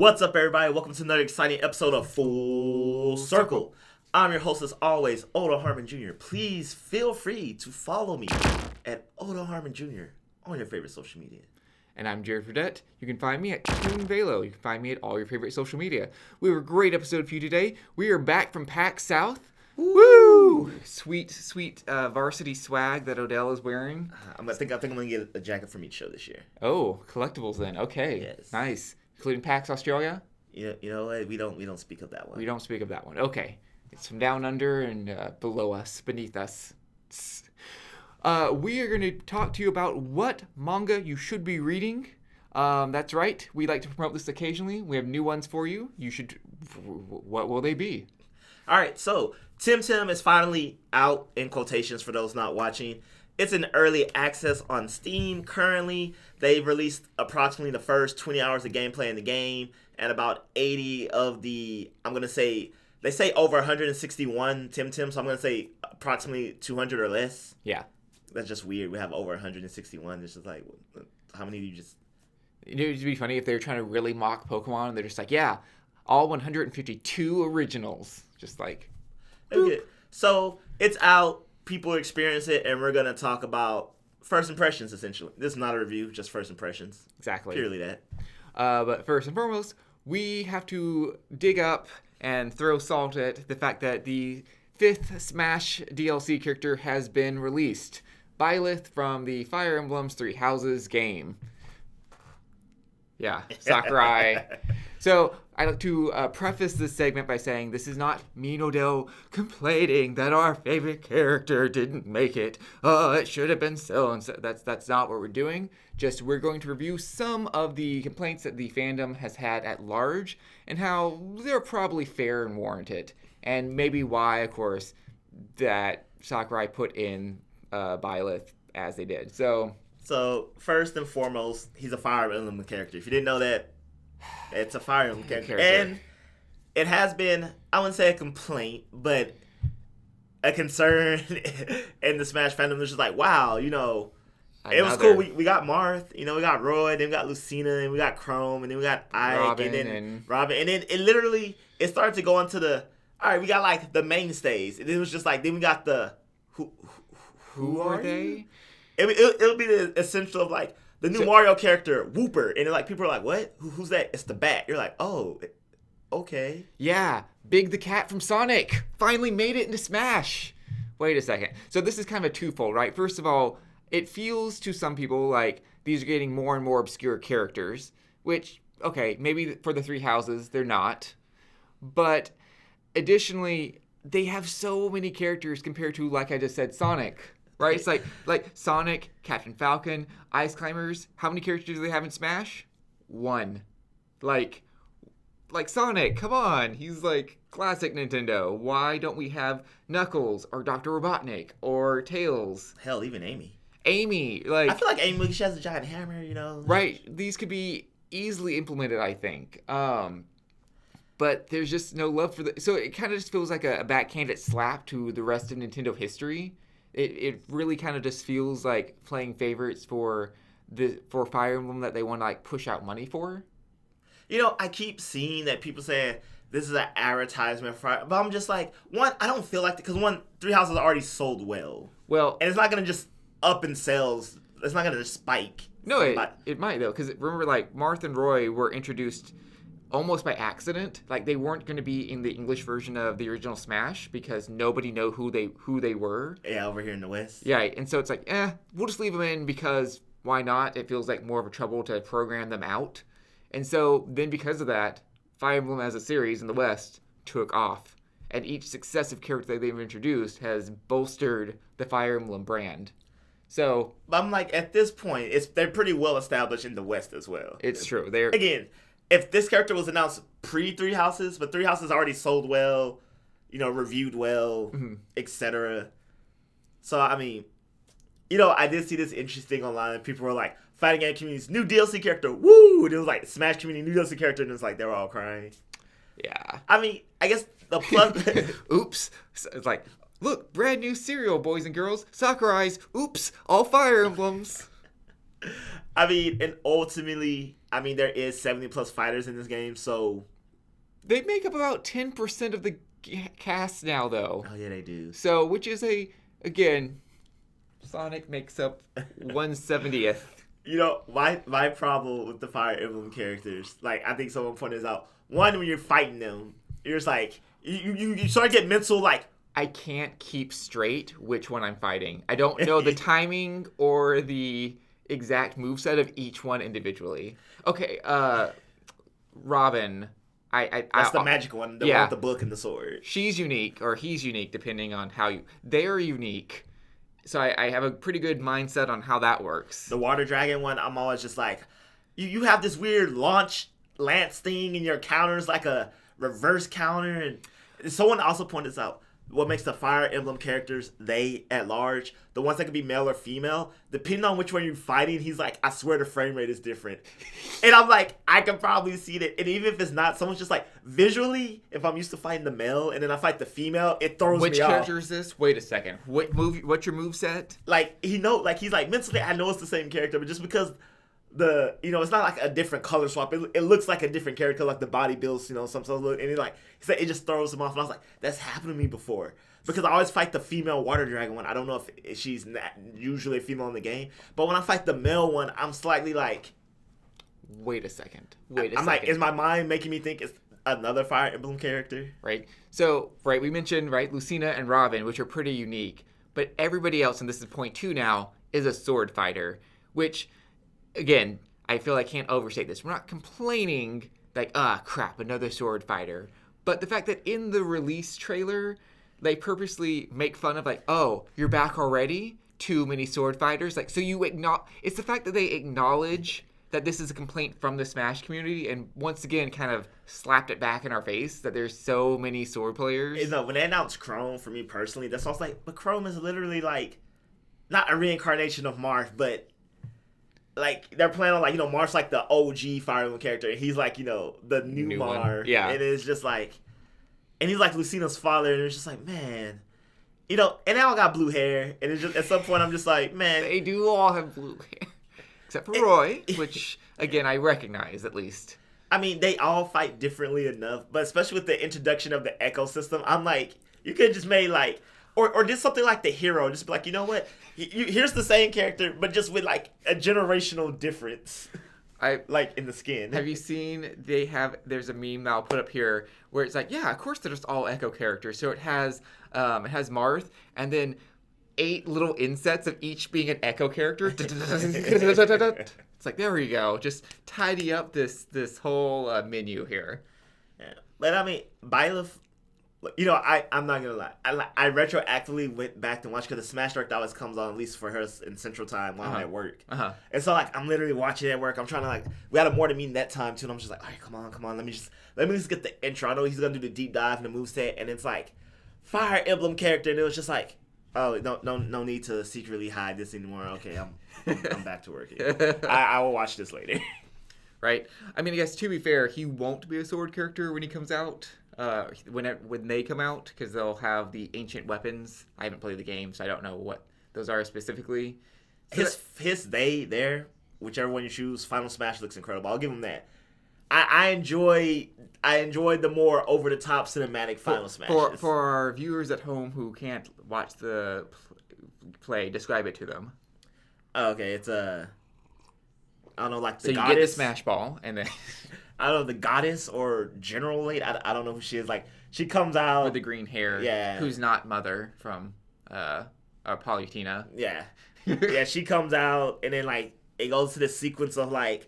What's up, everybody? Welcome to another exciting episode of Full Circle. I'm your host, as always, Harmon Jr. Please feel free to follow me at Harmon Jr. on your favorite social media. And I'm Fradette. You can find me at ToonVelo. You can find me at all your favorite social media. We have a great episode for you today. We are back from PAX South. Woo! Sweet varsity swag that Odell is wearing. I think I'm gonna get a jacket from each show this year. Oh, collectibles then. Okay. Yes. Nice. Including PAX Australia? You know what? We don't speak of that one. We don't speak of that one. Okay. It's from down under and below us, beneath us. We are going to talk to you about what manga you should be reading. That's right. We like to promote this occasionally. We have new ones for you. What will they be? All right, so Temtem is finally out, in quotations for those not watching. It's in early access on Steam currently. They've released approximately the first 20 hours of gameplay in the game and about 80 of the, they say over 161 Temtem, so I'm going to say approximately 200 or less. Yeah. That's just weird. We have over 161. It's just like, how many do you just... It would be funny if they were trying to really mock Pokemon and they're just like, yeah, all 152 originals. Just like, okay. So it's out. People experience it, and we're going to talk about first impressions, essentially. This is not a review, just first impressions. Exactly. Purely that. But first and foremost, we have to dig up and throw salt at the fact that the 5th Smash DLC character has been released. Blythe from the Fire Emblem's Three Houses game. Yeah, Sakurai. So I'd like to preface this segment by saying this is not me and Odell complaining that our favorite character didn't make it. It should have been so and so. That's not what we're doing. Just we're going to review some of the complaints that the fandom has had at large and how they're probably fair and warranted. And maybe why, of course, that Sakurai put in Blythe as they did. So first and foremost, he's a Fire Emblem character. If you didn't know that, it's a Fire Emblem character. And it has been, I wouldn't say a complaint, but a concern in the Smash fandom. It's just like, wow, it was cool. We got Marth, we got Roy, then we got Lucina, and we got Chrome, and then we got Ike, Robin, and then Robin. And then it started to go into the, all right, we got like the mainstays. And it was just like, then we got the, who are they? It'll be the essential of like the new Mario character, Wooper, and like people are like, "What? Who's that?" It's the bat. You're like, "Oh, okay." Yeah, Big the Cat from Sonic finally made it into Smash. Wait a second. So this is kind of a twofold, right? First of all, it feels to some people like these are getting more and more obscure characters, which okay, maybe for the Three Houses they're not, but additionally they have so many characters compared to, like I just said, Sonic. Right? It's like Sonic, Captain Falcon, Ice Climbers. How many characters do they have in Smash? 1. Like Sonic, come on. He's like classic Nintendo. Why don't we have Knuckles or Dr. Robotnik or Tails? Hell, even Amy. Like I feel like Amy, she has a giant hammer, Right. These could be easily implemented, I think. But there's just no love for so it kind of just feels like a backhanded slap to the rest of Nintendo history. It really kind of just feels like playing favorites for Fire Emblem that they want to like push out money for. I keep seeing that people saying this is an advertisement for, but I'm just like, one, I don't feel like it because one, Three Houses already sold well. Well, and it's not gonna just up in sales. It's not gonna just spike. No, it might though, because remember, like Marth and Roy were introduced almost by accident. Like they weren't going to be in the English version of the original Smash because nobody knew who they were. Yeah, over here in the West. Yeah, and so it's like, we'll just leave them in because why not? It feels like more of a trouble to program them out. And so then because of that, Fire Emblem as a series in the West took off. And each successive character that they've introduced has bolstered the Fire Emblem brand. So, but I'm like, at this point, they're pretty well established in the West as well. It's true. Again, if this character was announced pre-Three Houses, but Three Houses already sold well, reviewed well, etc. So, I mean, I did see this interesting online. People were like, fighting game community's new DLC character, woo! And it was like, Smash community, new DLC character, and it was like, they were all crying. Yeah. I mean, I guess the plus... Oops. It's like, look, brand new cereal, boys and girls. Sakurai's, oops, all Fire Emblems. I mean, and ultimately, I mean, there is 70 plus fighters in this game, so They make up about 10% of the cast now, though. oh yeah, they do. So, which is again, Sonic makes up 1/70th. You know, my problem with the Fire Emblem characters, like I think someone pointed this out. One, when you're fighting them, you're just like you sort of get mental like. I can't keep straight which one I'm fighting. I don't know the timing or the exact moveset of each one individually. Okay, Robin. That's the magic one, the one with the book and the sword. She's unique, or he's unique, depending on how you... They're unique. So I have a pretty good mindset on how that works. The water dragon one, I'm always just like, you have this weird launch lance thing, and your counter is like a reverse counter. And someone also pointed this out. What makes the Fire Emblem characters, they at large, the ones that can be male or female, depending on which one you're fighting, he's like, I swear the frame rate is different. And I'm like, I can probably see that. And even if it's not, someone's just like, visually, if I'm used to fighting the male and then I fight the female, it throws me off. Which character is this? Wait a second. What's your moveset? Like, he's like, mentally, I know it's the same character, but just because it's not like a different color swap. It looks like a different character, like the body builds, some look, and he said it just throws him off. And I was like, that's happened to me before because I always fight the female water dragon one. I don't know if she's not usually a female in the game, but when I fight the male one, I'm slightly like, wait a second. I'm like, is my mind making me think it's another Fire Emblem character? Right. So, we mentioned Lucina and Robin, which are pretty unique, but everybody else, and this is point 2 now, is a sword fighter, which. Again, I feel I can't overstate this. We're not complaining like, crap, another sword fighter. But the fact that in the release trailer, they purposely make fun of like, oh, you're back already? Too many sword fighters? Like, so it's the fact that they acknowledge that this is a complaint from the Smash community and once again kind of slapped it back in our face that there's so many sword players. When they announced Chrome, for me personally, that's also like, but Chrome is literally like, not a reincarnation of Marth, but like they're playing on like Marth's like the OG Fire Emblem character, and he's like the new Mar, yeah. And it's just like, and he's like Lucina's father, and it's just like, man, and they all got blue hair, and it's just at some point I'm just like, man, they do all have blue hair, except for Roy, which again I recognize at least. I mean, they all fight differently enough, but especially with the introduction of the Echo system, I'm like, you could have just made like. Or did something like the hero, just be like, you know what? Here's the same character, but just with like a generational difference, like in the skin. Have you seen? There's a meme that I'll put up here where it's like, yeah, of course they're just all Echo characters. So it has Marth, and then 8 little insets of each being an Echo character. It's like, there we go. Just tidy up this whole menu here. Yeah. But I mean, Blythe. I'm not gonna lie. I retroactively went back and watched because the Smash Direct always comes on, at least for her in Central Time while I'm at work. And so like I'm literally watching it at work. I'm trying to like we had a more to meet that time too, and I'm just like, all right, come on, let me just get the intro. I know he's gonna do the deep dive in the moveset, and it's like Fire Emblem character, and it was just like, oh, no need to secretly hide this anymore. Okay, I'm back to work. I will watch this later. Right. I mean, I guess to be fair, he won't be a sword character when he comes out. When they come out, because they'll have the ancient weapons. I haven't played the game, so I don't know what those are specifically. So whichever one you choose, Final Smash looks incredible. I'll give them that. I enjoy the more over the top cinematic Final Smashes. For our viewers at home who can't watch the play, describe it to them. Oh, okay, it's I don't know, like the so goddess. You get the Smash Ball, and then I don't know, the goddess or general lady. I don't know who she is. Like she comes out with the green hair. Yeah. Who's not Mother from Polytina. Yeah. Yeah, she comes out and then like it goes to this sequence of like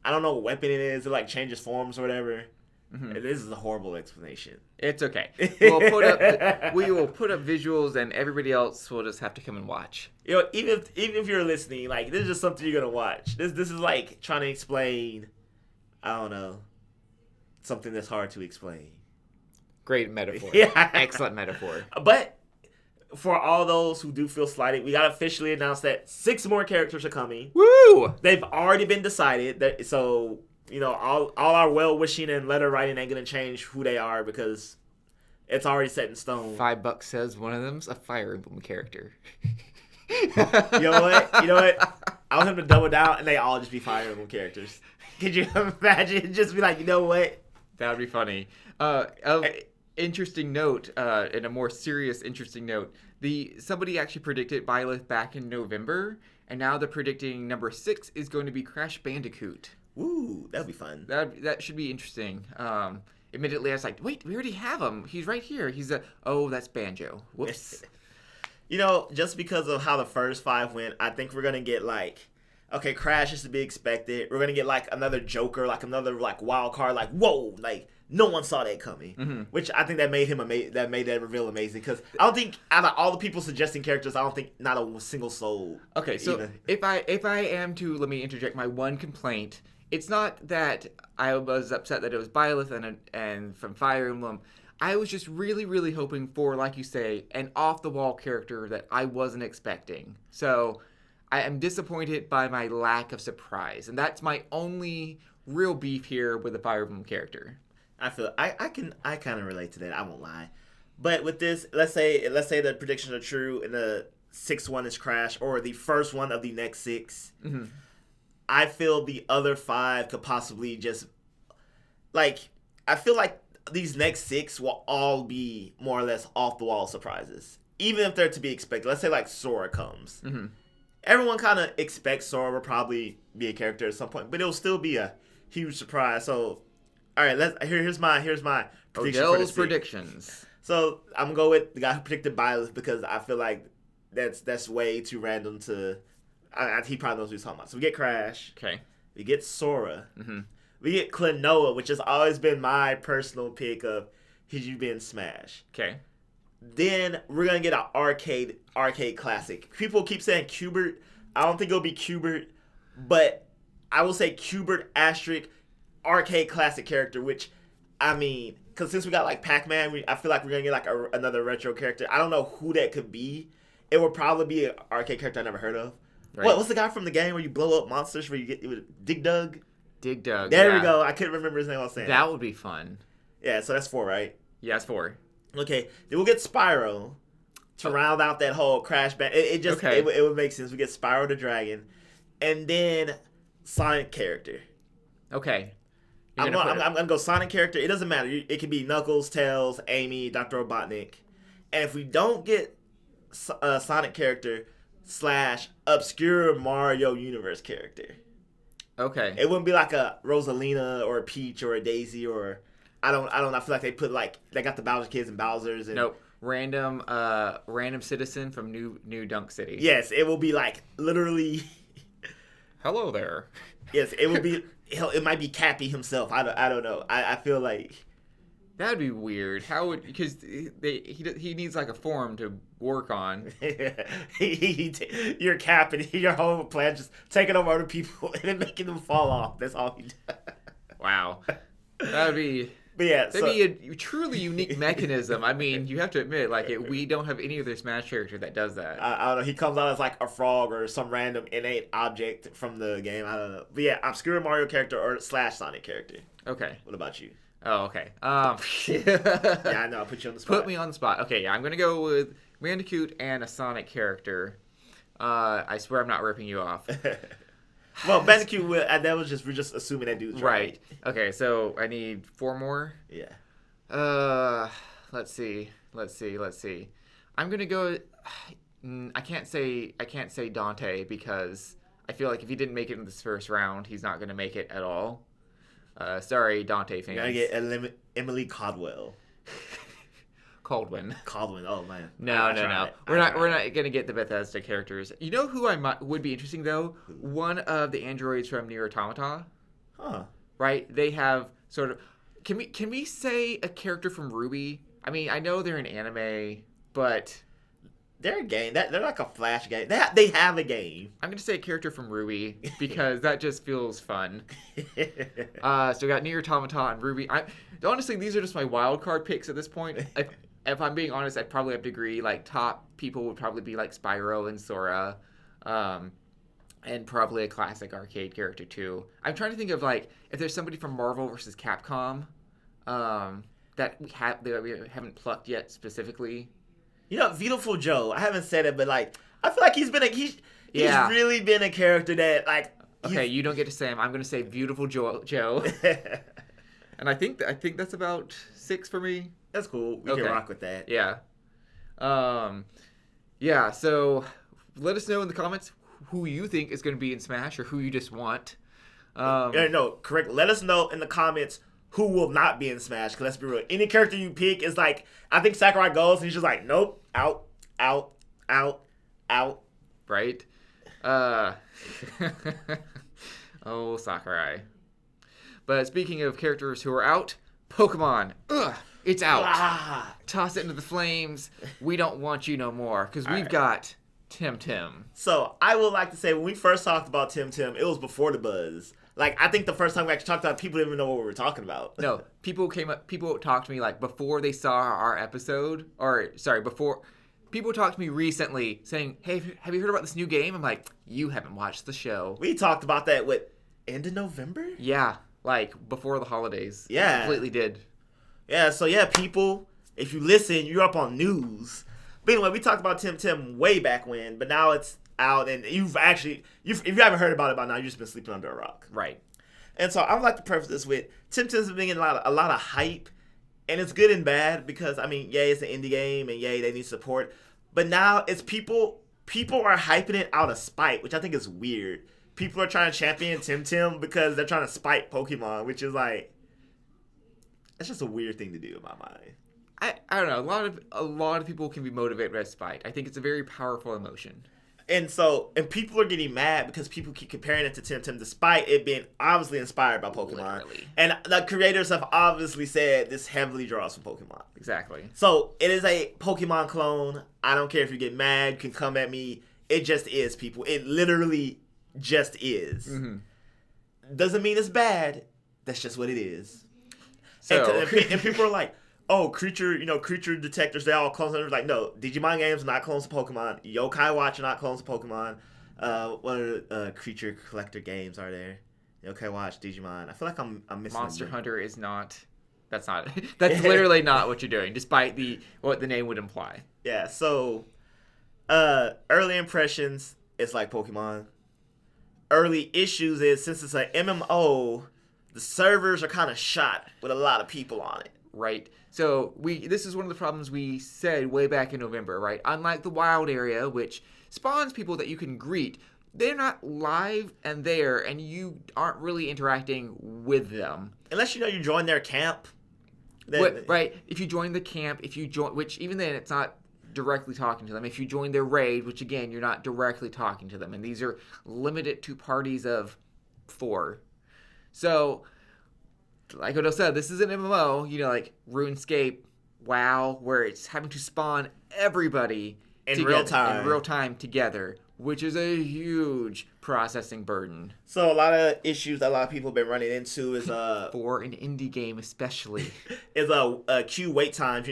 I don't know what weapon it is. It like changes forms or whatever. Mm-hmm. This is a horrible explanation. It's okay. We will put up visuals, and everybody else will just have to come and watch. Even if you're listening, like this is just something you're gonna watch. This is like trying to explain. I don't know, something that's hard to explain. Great metaphor. Yeah, excellent metaphor. But for all those who do feel slighted, we got officially announced that 6 more characters are coming. Woo! They've already been decided. So all our well wishing and letter writing ain't gonna change who they are because it's already set in stone. $5 says one of them's a Fire Emblem character. You know what? I want him to double down, and they all just be Fire Emblem characters. Could you imagine? Just be like, you know what? That would be funny. Interesting note, and a more serious interesting note. Somebody actually predicted Blythe back in November, and now they're predicting number 6 is going to be Crash Bandicoot. Ooh, that'd be fun. That should be interesting. Admittedly, I was like, wait, we already have him. He's right here. That's Banjo. Whoops. Just because of how the first 5 went, I think we're going to get okay, Crash is to be expected. We're going to get another Joker, another wild card, whoa, no one saw that coming. Mm-hmm. Which I think that made him that made that reveal amazing, because I don't think out of all the people suggesting characters, I don't think not a single soul. Okay, so even. if I am to, let me interject my one complaint. It's not that I was upset that it was Blythe and from Fire Emblem. I was just really, really hoping for, like you say, an off-the-wall character that I wasn't expecting. So I am disappointed by my lack of surprise, and that's my only real beef here with the Fire Emblem character. I feel I kind of relate to that. I won't lie, but with this, let's say the predictions are true, and the 6th one is Crash, or the first one of the next 6. Mm-hmm. I feel the other 5 could possibly just I feel like these next 6 will all be more or less off the wall surprises, even if they're to be expected. Let's say Sora comes. Mm-hmm. Everyone kind of expects Sora will probably be a character at some point, but it'll still be a huge surprise. So, all right, here's my prediction Odell's predictions. So I'm gonna go with the guy who predicted Blythe, because I feel like that's way too random to. He probably knows what he's talking about. So we get Crash. Okay. We get Sora. Mm-hmm. We get Klonoa, which has always been my personal pick of his you being Smash. Okay. Then we're gonna get an arcade classic. People keep saying Cubert. I don't think it'll be Cubert, but I will say Cubert asterisk arcade classic character. Which, I mean, because since we got Pac-Man, I feel like we're gonna get another retro character. I don't know who that could be. It would probably be an arcade character I never heard of. Right. What's the guy from the game where you blow up monsters? Where you get it was Dig Dug? Dig Dug. There we go. I couldn't remember his name. I was saying that would be fun. Yeah, so that's 4, right? Yeah, it's 4. Okay, then we'll get Spyro to round out that whole Crash Band. It would make sense. We get Spyro the Dragon, and then Sonic character. Okay. I'm gonna go Sonic character. It doesn't matter. It could be Knuckles, Tails, Amy, Dr. Robotnik, and if we don't get Sonic character / obscure Mario universe character. Okay. It wouldn't be like a Rosalina or a Peach or a Daisy or I don't know. I feel like they put they got the Bowser kids and Bowser's and nope. Random citizen from New Dunk City. Yes, it will be literally. Hello there. Yes, it will be. It might be Cappy himself. I don't know. I feel like that'd be weird. How would because he needs a form to work on. Your Cap and your whole plan just taking over other people and then making them fall off. That's all he does. Wow, that'd be. But yeah, that'd be a truly unique mechanism. I mean, you have to admit, we don't have any other Smash character that does that. I don't know. He comes out as a frog or some random innate object from the game. I don't know. But yeah, obscure Mario character or / Sonic character. Okay. What about you? Oh, okay. Yeah, I know. I put you on the spot. Put me on the spot. Okay, yeah, I'm gonna go with Bandicoot and a Sonic character. I swear I'm not ripping you off. Well, Bandicoot will. We're just assuming that dude's right. Okay, so I need 4 more. Yeah. Let's see. I'm gonna go. I can't say Dante because I feel like if he didn't make it in this first round, he's not gonna make it at all. Sorry, Dante fans. You gotta get Emily Caldwell. Caldwin. Oh man. No. We're not gonna get the Bethesda characters. You know who would be interesting though? Who? One of the androids from Nier Automata. Huh. Right? They have sort of. Can we say a character from Ruby? I mean, I know they're an anime, but they're a game. They're like a Flash game. They have a game. I'm gonna say a character from Ruby because that just feels fun. So we got Nier Automata and Ruby. Honestly, these are just my wild card picks at this point. If I'm being honest, I'd probably have to agree. Top people would probably be Spyro and Sora, and probably a classic arcade character too. I'm trying to think of if there's somebody from Marvel vs. Capcom, that we haven't plucked yet specifically. Beautiful Joe. I haven't said it, but I feel like Yeah. He's really been a character that, like... Okay, you don't get to say him. I'm going to say Beautiful Joe. And I think that's about 6 for me. That's cool. We can rock with that. Yeah. Yeah, so let us know in the comments who you think is going to be in Smash or who you just want. No, correct. Let us know in the comments who will not be in Smash, because let's be real. Any character you pick is like, I think Sakurai goes and he's just like, nope, out. Right? Oh, Sakurai. But speaking of characters who are out, Pokemon. Ugh, it's out. Toss it into the flames. We don't want you no more, because we've got Temtem. So I would like to say, when we first talked about Temtem, it was before the buzz. Like, I think the first time we actually talked about it, people didn't even know what we were talking about. No, people talked to me, like, before they saw our episode, people talked to me recently saying, hey, have you heard about this new game? I'm like, you haven't watched the show. We talked about that, end of November? Yeah, like, before the holidays. Yeah. Completely did. Yeah, so yeah, people, if you listen, you're up on news. But anyway, we talked about Temtem way back when, but now it's out, and if you haven't heard about it by now, you've just been sleeping under a rock. Right. And so I would like to preface this with, Temtem's been getting a lot of hype, and it's good and bad, because, I mean, yay, it's an indie game, and yay, they need support. But now it's people are hyping it out of spite, which I think is weird. People are trying to champion Temtem because they're trying to spite Pokemon, which is like, it's just a weird thing to do in my mind. I don't know. A lot of people can be motivated by spite. I think it's a very powerful emotion. And people are getting mad because people keep comparing it to Temtem, despite it being obviously inspired by Pokemon. Literally. And the creators have obviously said this heavily draws from Pokemon. Exactly. So it is a Pokemon clone. I don't care if you get mad, you can come at me. It just is, people. It literally just is. Mm-hmm. Doesn't mean it's bad. That's just what it is. So and people are like, oh, creature detectors, they all clones. And like, no, Digimon games are not clones of Pokemon. Yokai Watch are not clones of Pokemon. What other creature collector games are there? Yokai Watch, Digimon. I feel like I'm missing Monster Hunter is not. That's not. That's literally not what you're doing, despite what the name would imply. Yeah. So, early impressions, it's like Pokemon. Early issues is, since it's an MMO, the servers are kind of shot with a lot of people on it. Right. So this is one of the problems we said way back in November, right? Unlike the wild area, which spawns people that you can greet, they're not live and there, and you aren't really interacting with them. Unless you join their camp. Right. If you join the camp, which even then it's not directly talking to them. If you join their raid, which again, you're not directly talking to them. And these are limited to parties of 4. So, like Odo said, this is an MMO, like RuneScape, WoW, where it's having to spawn everybody in real time together, which is a huge processing burden. So a lot of issues that a lot of people have been running into is for an indie game especially is queue wait times.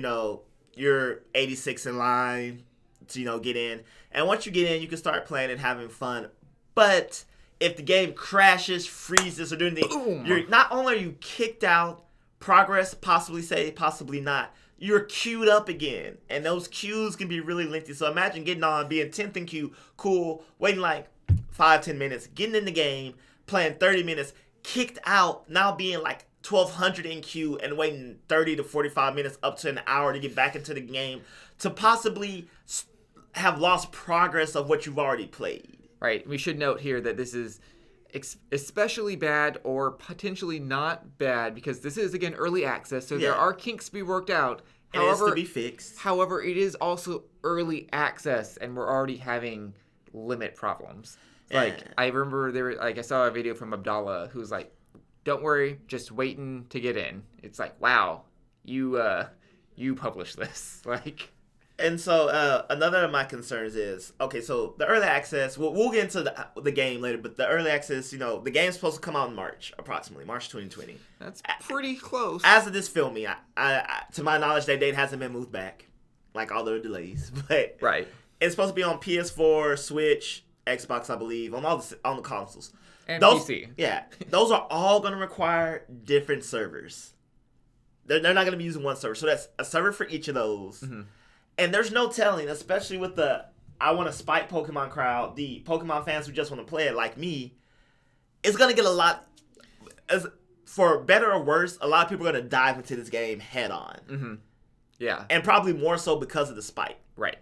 You're 86 in line to get in, and once you get in, you can start playing and having fun. But if the game crashes, freezes, or doing anything, you're not only are you kicked out, progress possibly saved, possibly not, you're queued up again. And those queues can be really lengthy. So imagine getting on, being 10th in queue, cool, waiting like 5-10 minutes, getting in the game, playing 30 minutes, kicked out, now being like 1200 in queue and waiting 30 to 45 minutes up to an hour to get back into the game, to possibly have lost progress of what you've already played. Right. We should note here that this is especially bad or potentially not bad because this is, again, early access, so there are kinks to be worked out. It is to be fixed. However, it is also early access, and we're already having limit problems. Like, I remember I saw a video from Abdallah who's like, don't worry, just waiting to get in. It's like, wow, you published this. Like... And so another of my concerns is, okay, so the early access, we'll get into the game later, but the early access, the game's supposed to come out in March, approximately, March 2020. That's pretty close. As of this filming, I to my knowledge, that date hasn't been moved back, like all the delays. But right. It's supposed to be on PS4, Switch, Xbox, I believe, on the consoles. And PC. Yeah. Those are all going to require different servers. They're not going to be using one server. So that's a server for each of those. Mm-hmm. And there's no telling, especially with the I want to spike Pokemon crowd, the Pokemon fans who just want to play it like me, it's going to get a lot, for better or worse, a lot of people are going to dive into this game head on. Mm-hmm. Yeah. And probably more so because of the spike. Right.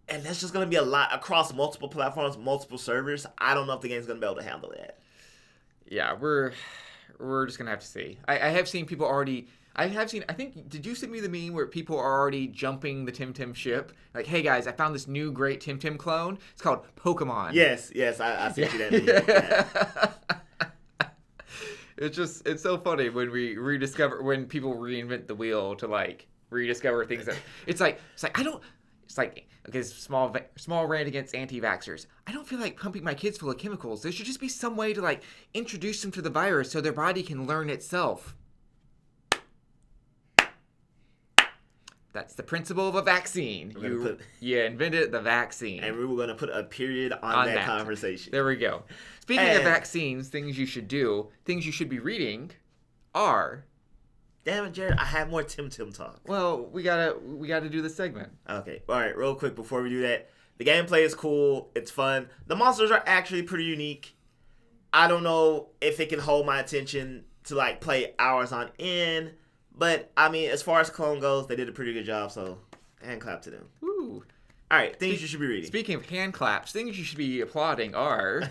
And that's just going to be a lot across multiple platforms, multiple servers. I don't know if the game's going to be able to handle that. Yeah, we're just going to have to see. I have seen people already... I think, did you send me the meme where people are already jumping the Temtem ship? Like, hey guys, I found this new great Temtem clone. It's called Pokemon. Yes, I sent you that meme. Yeah. It's so funny when when people reinvent the wheel to like rediscover things that it's like okay, small rant against anti-vaxxers. I don't feel like pumping my kids full of chemicals. There should just be some way to like introduce them to the virus so their body can learn itself. That's the principle of a vaccine. You invented the vaccine. And we were going to put a period on that conversation. There we go. Speaking of vaccines, things you should do, things you should be reading are... Damn it, Jared, I had more Temtem talk. Well, we gotta do the segment. Okay. All right, real quick before we do that. The gameplay is cool. It's fun. The monsters are actually pretty unique. I don't know if it can hold my attention to like play hours on end. But, I mean, as far as clone goes, they did a pretty good job, so hand clap to them. Woo. All right, things you should be reading. Speaking of hand claps, things you should be applauding are...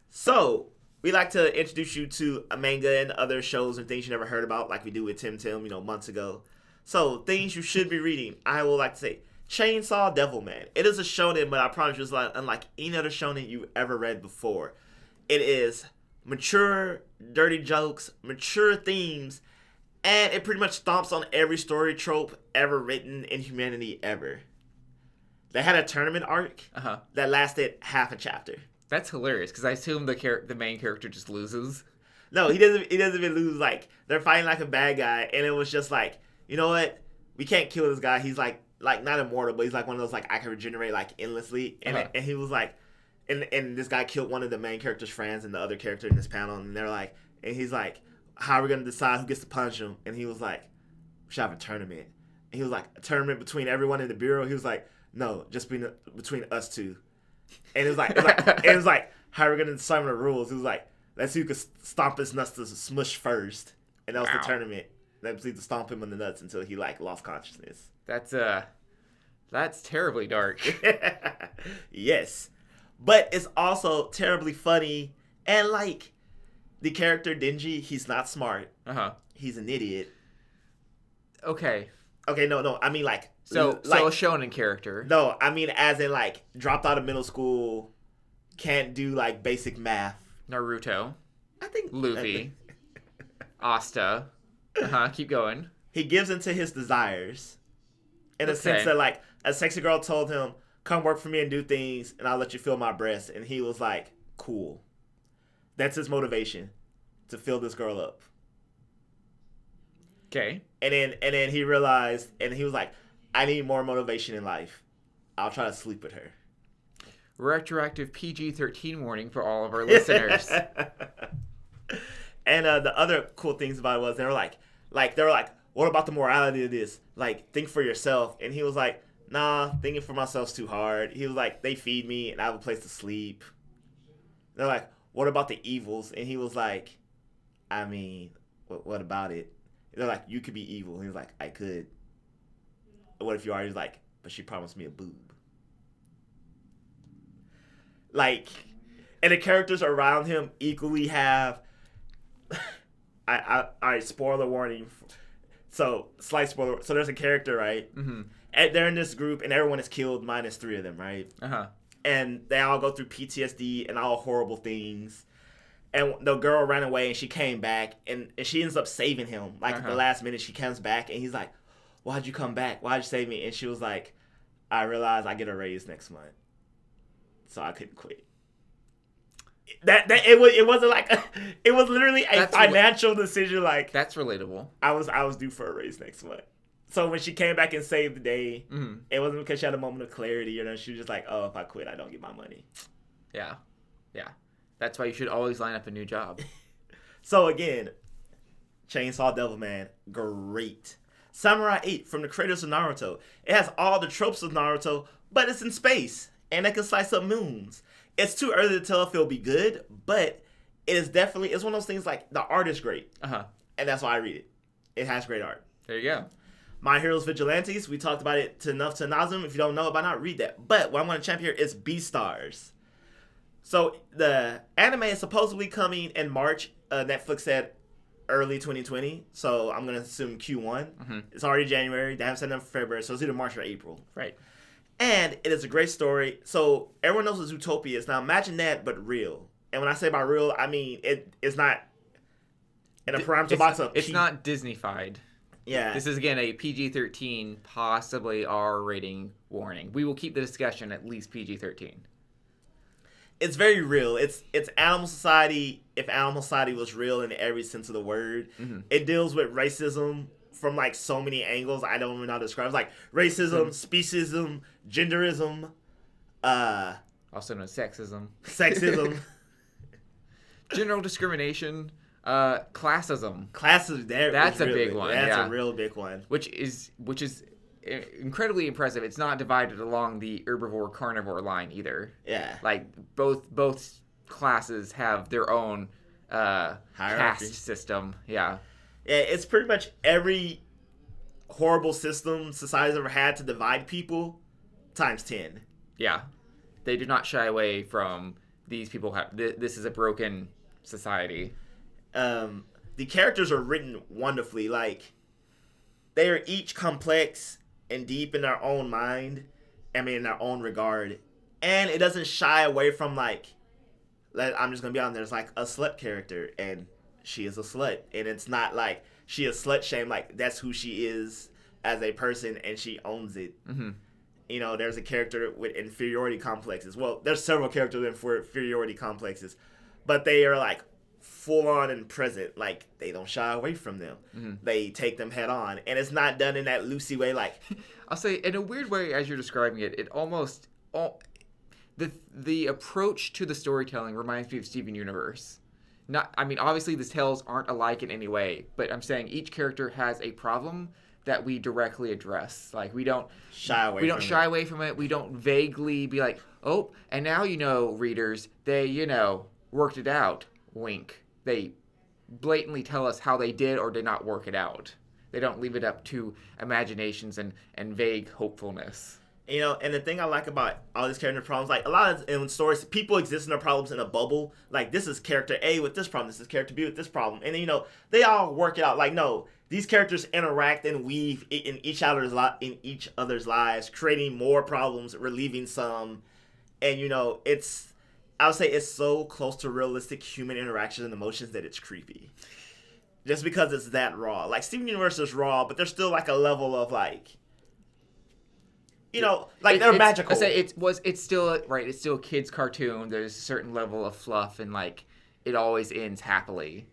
So, we like to introduce you to a manga and other shows and things you never heard about, like we do with Temtem, months ago. So, things you should be reading. I would like to say, Chainsaw Devilman. It is a shonen, but I promise you it's unlike any other shonen you've ever read before. It is mature, dirty jokes, mature themes, and it pretty much stomps on every story trope ever written in humanity ever. They had a tournament arc that lasted half a chapter. That's hilarious, because I assume the main character just loses. No, he doesn't even lose. Like, they're fighting like a bad guy, and it was just like, you know what? We can't kill this guy. He's like not immortal, but he's like one of those, like, I can regenerate, like, endlessly. And he was like, and this guy killed one of the main character's friends and the other character in this panel, and they're like, and he's like, how are we going to decide who gets to punch him? And he was like, we should have a tournament. And he was like, a tournament between everyone in the bureau? He was like, no, just between us two. And it was like, how are we going to decide the rules? It was like, let's see who could stomp his nuts to smush first. And that was the tournament. Let's see to stomp him in the nuts until he like lost consciousness. That's terribly dark. Yes. But it's also terribly funny and like, the character Denji, he's not smart. He's an idiot. Okay, no. I mean, like... So a shonen character. No, I mean as in, like, dropped out of middle school, can't do, like, basic math. Naruto. I think... Luffy. Asta. Keep going. He gives into his desires. In a sense that, like, a sexy girl told him, come work for me and do things, and I'll let you feel my breasts. And he was like, cool. That's his motivation, to fill this girl up. Okay. And then he realized, and he was like, I need more motivation in life. I'll try to sleep with her. Retroactive PG-13 warning for all of our listeners. And the other cool things about it was they were like, what about the morality of this? Like, think for yourself. And he was like, nah, thinking for myself's too hard. He was like, they feed me and I have a place to sleep. They're like, what about the evils? And he was like, I mean, what about it? They're like, you could be evil. And he was like, I could. What if you are? He's like, but she promised me a boob. Like, and the characters around him equally have... all right, spoiler warning. So, slight spoiler. So there's a character, right? Mm-hmm. And they're in this group, and everyone is killed minus 3 of them, right? And they all go through PTSD and all horrible things. And the girl ran away, and she came back, and she ends up saving him. Like, at the last minute, she comes back, and he's like, why'd you come back? Why'd you save me? And she was like, I realized I get a raise next month. So I couldn't quit. It wasn't like it was literally a financial decision. Like, that's relatable. I was due for a raise next month. So when she came back and saved the day, it wasn't because she had a moment of clarity. She was just like, oh, if I quit, I don't get my money. Yeah. That's why you should always line up a new job. So again, Chainsaw Devilman, great. Samurai 8 from the creators of Naruto. It has all the tropes of Naruto, but it's in space, and they can slice up moons. It's too early to tell if it'll be good, but it is definitely, it's one of those things like the art is great. Uh-huh. And that's why I read it. It has great art. There you go. My Heroes Vigilantes, we talked about it to nauseam. If you don't know about it, read that. But what I'm going to champion here is Beastars. So the anime is supposedly coming in March. Netflix said early 2020. So I'm going to assume Q1. Mm-hmm. It's already January. They haven't said nothing for February. So it's either March or April. Right. And it is a great story. So everyone knows what Zootopia is. Now imagine that, but real. And when I say by real, I mean it's not in a parameter box of... It's not Disney-fied. Yeah. This is, again, a PG-13, possibly R rating warning. We will keep the discussion at least PG-13. It's very real. It's Animal Society, if Animal Society was real in every sense of the word. Mm-hmm. It deals with racism from, like, so many angles. I don't even know how to describe it. It's like racism, speciesism, genderism, also known as sexism. Sexism. General discrimination. Classism. Classism. That's a big one. That's a real big one. Which is incredibly impressive. It's not divided along the herbivore carnivore line either. Yeah. Like both classes have their own caste system. Yeah. Yeah, it's pretty much every horrible system society's ever had to divide people times 10. Yeah. They do not shy away from these people. This is a broken society. The characters are written wonderfully. Like, they are each complex and deep in their own mind. I mean, in their own regard. And it doesn't shy away from, like, I'm just going to be honest, there's, like, a slut character, and she is a slut. And it's not, like, she is slut-shamed. Like, that's who she is as a person, and she owns it. Mm-hmm. You know, there's a character with inferiority complexes. Well, there's several characters with inferiority complexes. But they are, like, full-on and present. Like, they don't shy away from them. Mm-hmm. They take them head-on. And it's not done in that loosey way, like... I'll say, in a weird way, as you're describing it, it almost... The approach to the storytelling reminds me of Steven Universe. Obviously, the tales aren't alike in any way, but I'm saying each character has a problem that we directly address. Like, we don't shy away from it. We don't vaguely be like, oh, and now, readers, they, worked it out. Wink. They blatantly tell us how they did or did not work it out. They don't leave it up to imaginations and vague hopefulness. And the thing I like about all these character problems, like, a lot of in stories, people exist in their problems in a bubble. Like, this is character A with this problem, this is character B with this problem. And then, they all work it out. Like, no, these characters interact and weave in each other's lives, creating more problems, relieving some. And, I would say it's so close to realistic human interactions and emotions that it's creepy. Just because it's that raw. Like, Steven Universe is raw, but there's still, like, a level of, like... they're magical. I say it's still a kid's cartoon. There's a certain level of fluff, and, like, it always ends happily.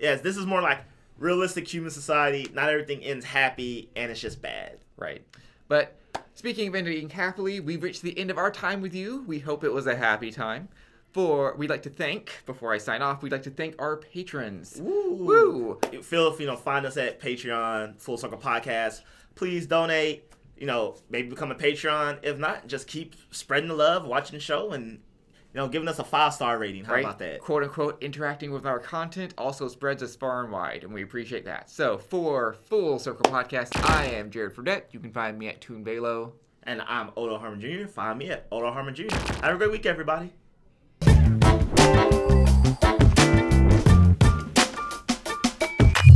Yes, this is more like realistic human society. Not everything ends happy, and it's just bad. Right. But speaking of ending happily, we've reached the end of our time with you. We hope it was a happy time. We'd like to thank, before I sign off, we'd like to thank our patrons. Woo! Feel find us at Patreon, Full Circle Podcast. Please donate. Maybe become a Patreon. If not, just keep spreading the love, watching the show, and, giving us a 5-star rating. How about that? Quote unquote, interacting with our content also spreads us far and wide, and we appreciate that. So, for Full Circle Podcast, I am Jared Fradette. You can find me at Toon Balo. And I'm Harmon Jr. Find me at Harmon Jr. Have a great week, everybody.